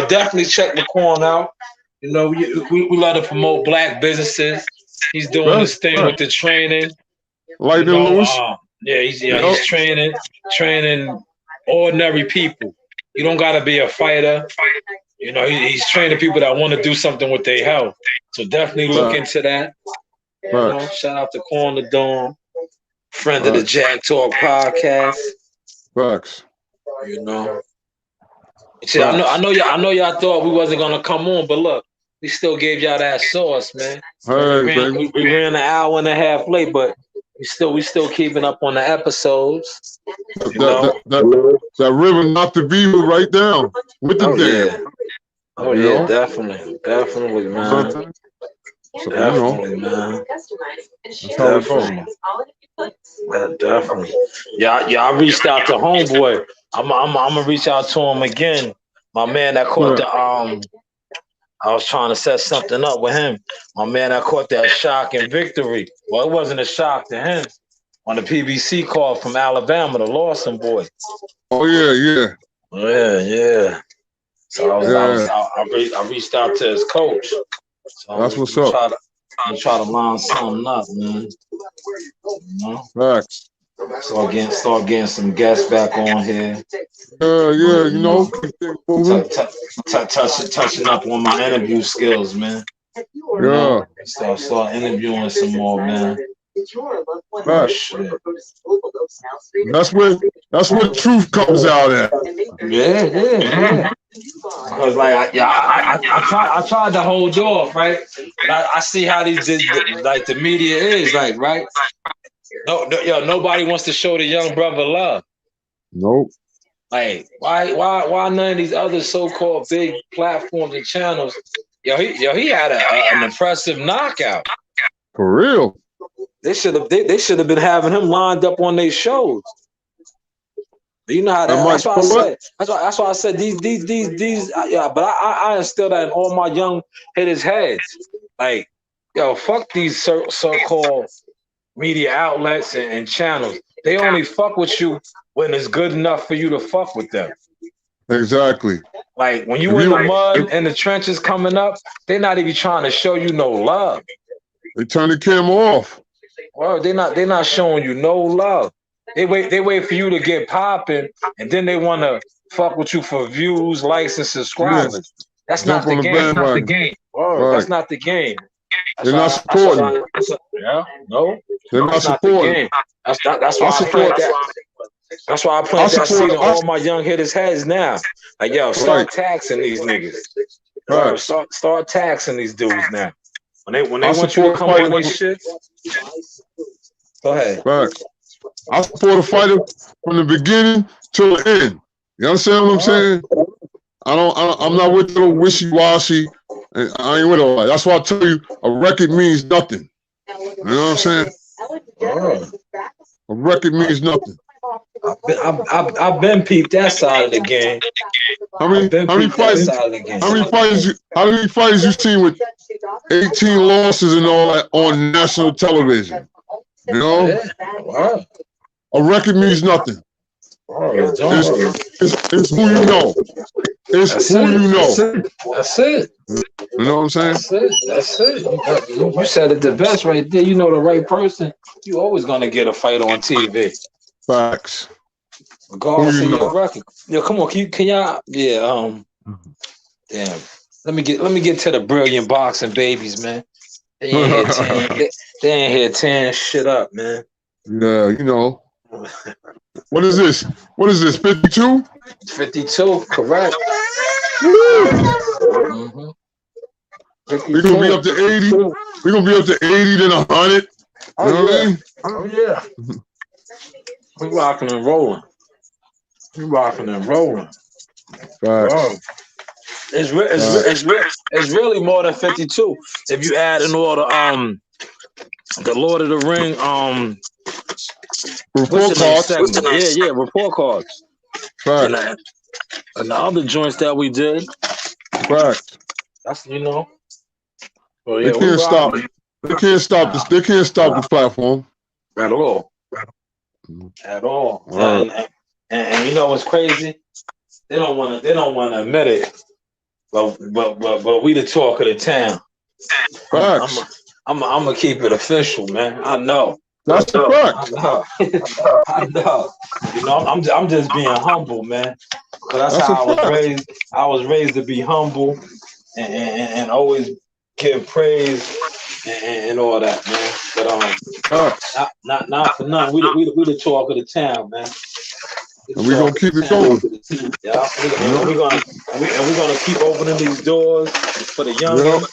Definitely check the Quan out. You know, we love to promote black businesses. He's doing this thing with the training. Light and loose. He's training ordinary people. You don't gotta be a fighter. You know, he's training people that want to do something with their health. So definitely look into that. You know, shout out to Quan the Dawn, friend of the JAK Talk podcast. Facts. You know. See, I know y'all thought we wasn't gonna come on, but look, we still gave y'all that sauce, man. We ran an hour and a half late, but we still keeping up on the episodes. That ribbon knocked the view right down with the dam. Oh yeah, definitely, man. So, definitely, man. Definitely. Yeah, I reached out to homeboy. I'm gonna reach out to him again. My man that caught the I was trying to set something up with him. My man that caught that shock and victory. Well, it wasn't a shock to him. On the PBC call from Alabama, the Lawson boy. Oh yeah. Yeah. So I reached out to his coach. So that's what's up. Try to line something up, man. You know? Facts. Start getting some guests back on here. You know. Touching up on my interview skills, man. Yeah. Start interviewing some more, man. Right. That's where the truth comes out at. Yeah. Because I tried to hold off, right? I see how these the media is like, right? Nobody wants to show the young brother love. Nope. Like, why none of these other so-called big platforms and channels? He had an impressive knockout. For real. They should have been having him lined up on their shows. You know how That that's might why I pull up. said. That's why I said these. Yeah, but I instill that in all my young hitters' heads. Like, yo, fuck these so-called media outlets and channels. They only fuck with you when it's good enough for you to fuck with them. Exactly. Like when If you in the you, mud and the trenches coming up, they're not even trying to show you no love. they turn the camera off. Well, they're not showing you no love. They wait for you to get popping, and then they want to fuck with you for views, likes, and Yeah. subscribers. That's Jump not the on the game. bandwagon. Word, that's Right. not the game. They're not supporting. Yeah, no, They're not that's not the supporting. game. That's I why I plant support. that. That's why I I plant that seed support. in all my young hitters' heads now. Like, yo, Right. start taxing these niggas. Right. Start taxing these dudes now. When they I want you to support come on fighting. their shit, go ahead. Right. I support a fighter from the beginning to the end. You understand what I'm saying? I'm not with the wishy-washy. And I ain't with all that. That's why I tell you, a record means nothing. You know what I'm saying? A record means nothing. I've been peeped that side of the game. How many fighters? How many fighters you seen with 18 losses and all that on national television? You know? Wow. A record means nothing. It's who you know. It's who you know. That's it. You know what I'm saying? That's it. You said it the best right there. You know the right person. You always gonna get a fight on TV. Facts. Regardless of your record. Yo, come on, can y'all? Yeah. Damn. Let me get to the brilliant boxing babies, man. They ain't here tearing. They ain't here tearing shit up, man. Yeah, you know. What is this? 52? 52, correct. Mm-hmm. We're gonna be up to 80. We're gonna be up to 80, then 100. You know what I mean? Oh yeah. We rocking and rolling. Facts. It's really more than 52 if you add in all the Lord of the Ring report cards. Yeah, report cards. Facts. And the other joints that we did. Facts. That's Well, yeah, they can't stop. They can't stop this. They can't stop the platform at all. At all. Right. And you know what's crazy? They don't want to admit it. But we the talk of the town. Facts. I'm gonna keep it official, man. I know. That's the fact. I know. You know, I'm just being humble, man. Because that's how I was raised. I was raised to be humble and always give praise and all that, man. But not for nothing. We the talk of the town, man. And we're gonna keep it going. Yeah, we're gonna keep opening these doors for the young.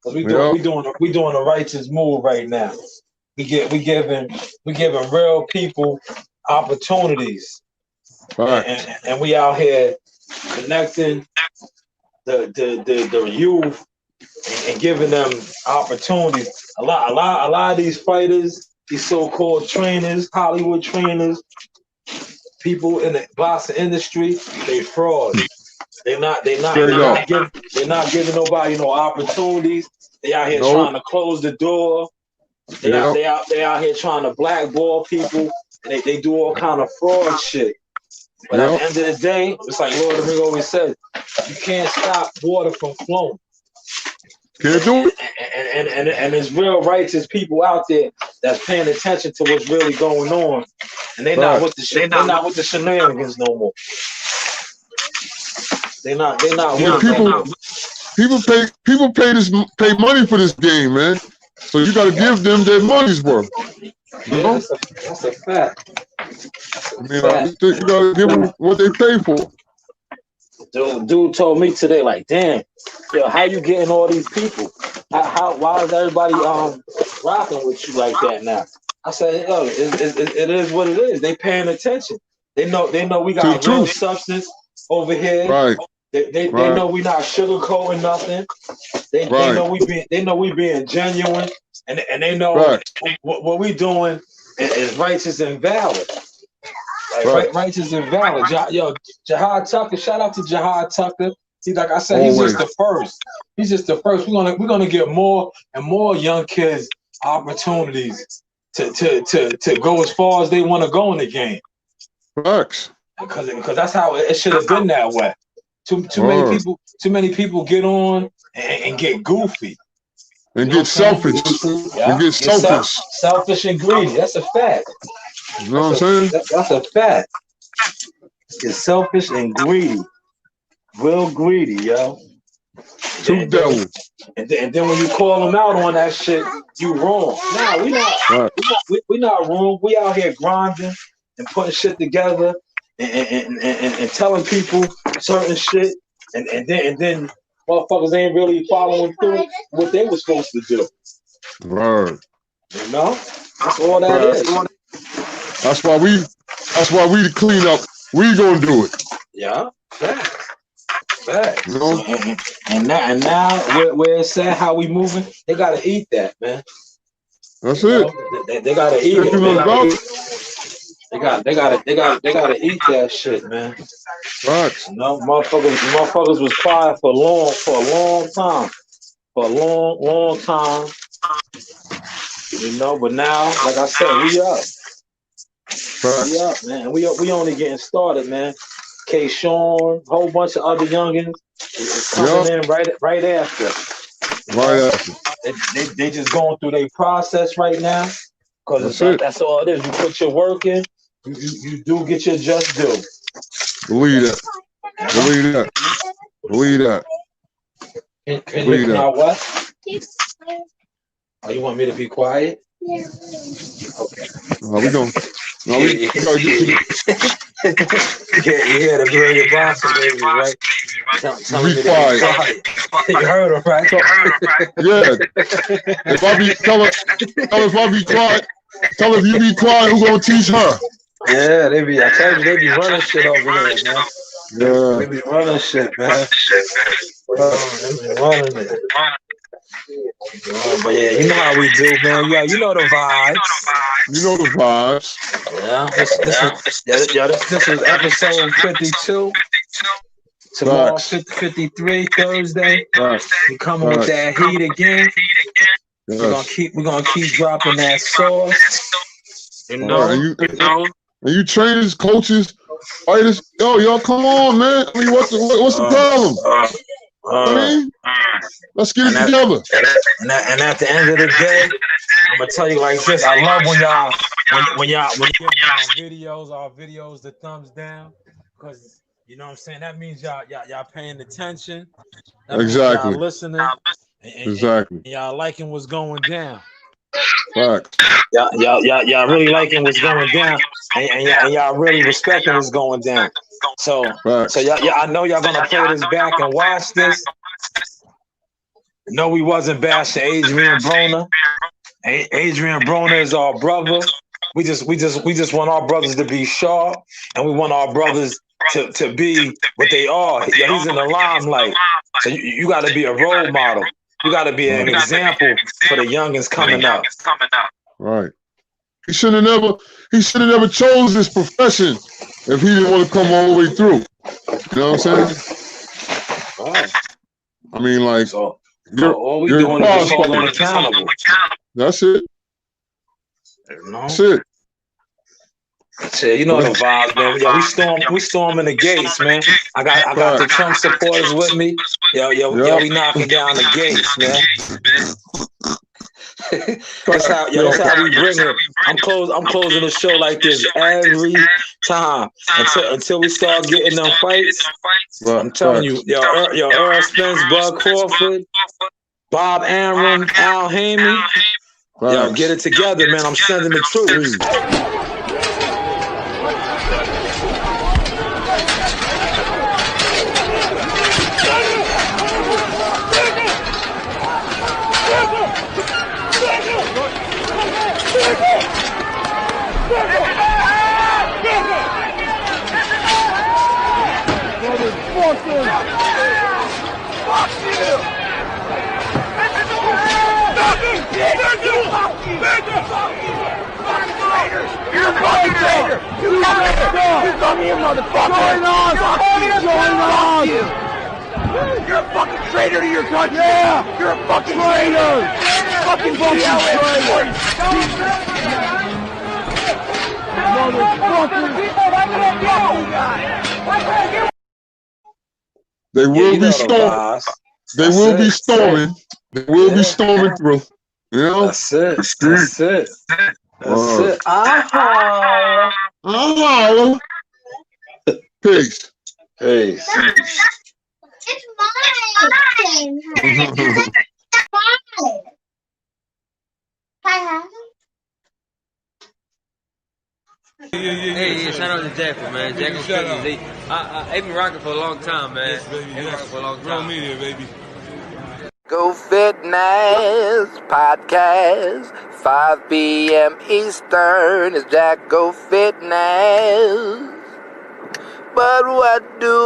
Cause we doing a righteous move right now. We giving real people opportunities, and we out here connecting the youth and giving them opportunities. A lot of these fighters, these so-called trainers, Hollywood trainers, people in the boxing industry, they frauds. They're not giving nobody no opportunities. They out here trying to close the door. They out here trying to blackball people. And they do all kind of fraud shit. But at the end of the day, it's like Lord of the Ring always says, you can't stop water from flowing. Can't do it. And there's real righteous people out there that's paying attention to what's really going on. And they're not with the shenanigans no more. They're not people pay money for this game, man. So you gotta give them their money's worth. You know? That's a fact. I mean, you gotta give them what they pay for. Dude told me today, like, damn, yo, how you getting all these people? Why is everybody rocking with you like that now? I said, yo, it is what it is. They paying attention. They know we got real substance over here. Right. They know we not sugarcoating nothing. They know we being genuine, and they know what we doing is righteous and valid. Like, righteous and valid. Jahad Tucker. Shout out to Jahad Tucker. See, like I said, Always. he's just the first. He's just the first. We're gonna get more and more young kids opportunities to go as far as they want to go in the game. Facts. Because that's how it should have been that way. Too many people get on and get goofy. And get selfish. Yeah. And get selfish. Selfish and greedy. That's a fact. You know what I'm saying? That's a fact. Get selfish and greedy. Real greedy, yo. Two devils. And then when you call them out on that shit, you wrong. Nah, we not wrong. We out here grinding and putting shit together and telling people certain shit, and then motherfuckers ain't really following through what they were supposed to do. Right. You know? That's all that is. That's why we the clean up. We gonna do it. Yeah. Facts. You know? And now where it's at, how we moving, they gotta eat that, man. That's it. They gotta eat it. They gotta eat that shit, man. Right. You know, motherfuckers was quiet for a long time. For a long time. You know, but now, like I said, we up. Right. We up, man. We only getting started, man. K. Sean, whole bunch of other youngins is coming in right after. Right after. They just going through their process right now. Because that's all it is. You put your work in, you do get your just due. Believe that. Believe that. Believe that. Believe that. What? Oh, you want me to be quiet? Yeah. Okay. We don't. No, we you hear the brilliant boss, baby, right? Tell me to be quiet. You heard him, right? Yeah. If I be tell her if I be quiet, tell her if you be quiet, who gonna teach her? Yeah, I tell you, they be running shit over there, man. Yeah. They be running shit, man. They be running it. But yeah, you know how we do, man. Yeah, you know the vibes. You know the vibes. Yeah, this is episode 52. Tomorrow, 53, Thursday. We coming with that heat again. We're gonna keep dropping that sauce. You know, and you trainers, coaches, fighters, y'all come on, man. I mean, what's the problem? I mean, let's get it together. And at the end of the day, I'm gonna tell you like this. I love when y'all give our videos the thumbs down, because you know what I'm saying, that means y'all paying attention. Exactly. Y'all listening. Exactly. And y'all liking what's going down. Facts. Y'all really liking what's going down, and y'all really respecting what's going down. So y'all, I know y'all gonna play this back and watch this. No, we wasn't bashing Adrian Broner. Adrian Broner is our brother. We just want our brothers to be sharp, and we want our brothers to be what they are. Yeah, he's in the limelight, so you got to be a role model. You got to be an example for the youngins coming up. Right. He should have never chose this profession if he didn't want to come all the way through. You know what I'm saying? Right. I mean, like, all we doing is just holding accountable. That's it. That's it. Shit, you know the vibes, man. Yo, we storming the gates, man. I got the Trump supporters with me. Yo, we knocking down the gates, man. That's how we bring it. I'm closing the show like this every time until we start getting them fights. I'm telling you, yo, Earl Spence, Bud Crawford, Bob Arum, Al Hamey. Yo, get it together, man. I'm sending the troops. You're a fucking traitor! You here, motherfucker. Join us. Join us. You're a fucking traitor to your country. Yeah. You're a fucking traitor. Fucking traitor. They will be storming. They will be storming. They will be storming through. You know? That's it. That's it. That's it. Oh. Peace. Peace. It's mine. Hey, shout out to Jack, man. Jack Fitness. They've been rocking for a long time, man. Yes, baby. They've been rocking for a long time. Media, baby. Go Fitness Podcast, 5 p.m. Eastern is Jack Go Fitness. But what do